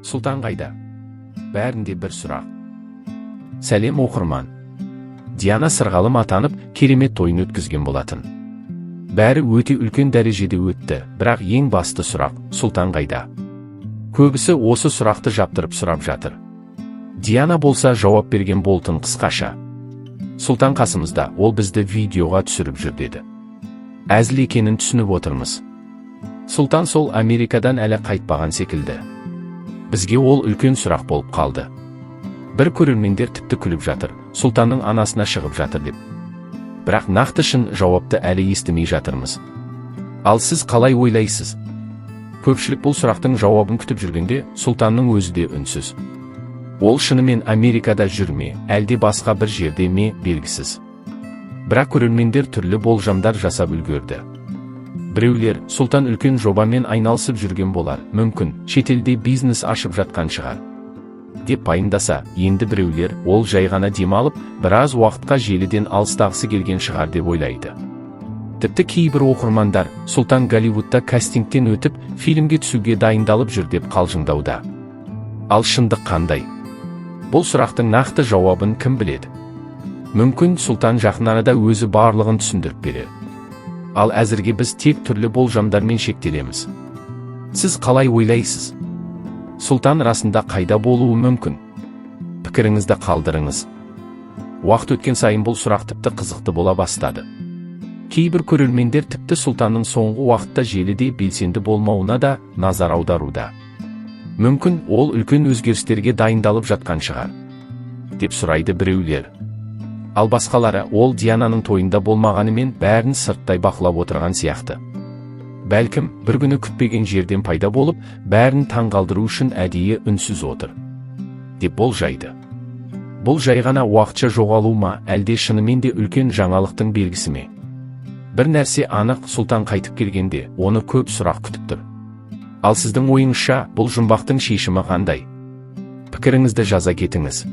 Сұлтан қайда? Бәрінде бір сұрақ. Сәлем оқырман. Диана сырғалым атанып, керемет тойын өткізген болатын. Бәрі өте үлкен дәрежеде өтті, бірақ ең басты сұрақ, Сұлтан қайда? Көбісі осы сұрақты жаптырып сұрап жатыр. Диана болса жауап берген болтын қысқаша. Сұлтан қасымызда, ол бізді видеоға түсіріп жүр деді. Әзіл екенін түсініп отырмыз. Сұлтан сол Америкадан әлі қайтпаған секілді. Бізге ол үлкен сұрақ болып қалды. Бір көрермендер тіпті күліп жатыр, Сұлтанның анасына шығып жатыр деп. Бірақ нақты шын жауапты әлі естімей жатырмыз. Ал сіз қалай ойлайсыз? Көпшілік бұл сұрақтың жауабын күтіп жүргенде, Сұлтанның өзі де үнсіз. Ол шынымен Америкада жүр ме, әлде басқа бір жерде ме, белгісіз. Бірақ көрермендер түрлі болжамдар жасап үлгерді. Біреулер, Сұлтан үлкен жобамен айналысып жүрген болар, мүмкін, шетелде бизнес ашып жатқан шығар деп пайымдаса, енді біреулер, ол жай ғана демалып, біраз уақытқа желіден алыстағысы келген шығар деп ойлайды. Тіпті кейбір оқырмандар, Сұлтан Голливудта кастингтен өтіп, фильмге түсуге дайындалып жүр деп қалжыңдауда. Ал шындық қандай? Бұл сұрақтың нақты жауабын кім біледі? Мүмкін Сұлтан жақын арада өзі барлығын түсіндіріп берер. Ал әзірге біз тек түрлі болжамдармен шектелеміз. Сіз қалай ойлайсыз? Сұлтан расында қайда болуы мүмкін? Пікіріңізді қалдырыңыз. Уақыт өткен сайын бұл сұрақ тіпті қызықты бола бастады. Кейбір көрермендер тіпті Сұлтанның соңғы уақытта желіде белсенді болмауына да назар аударуда. Мүмкін ол үлкен өзгерістерге дайындалып жатқан шығар деп сұрайды біреулер. Ал басқалары, ол Диананың тойында болмағанымен бәрін сырттай бақылап отырған сияқты. Бәлкім, бір күні күтпеген жерден пайда болып, бәрін таңғалдыру үшін әдейі үнсіз отыр деп болжайды. Бұл жай ғана уақытша жоғалу ма, әлде шынымен де үлкен жаңалықтың белгісі ме? Бір нәрсе анық, Сұлтан қайтып келгенде, оны көп сұрақ күтіп тұр. Ал сіздің ойыңызша, бұл жұмбақтың шешімі қандай? Пікіріңізді жаза кетіңіз.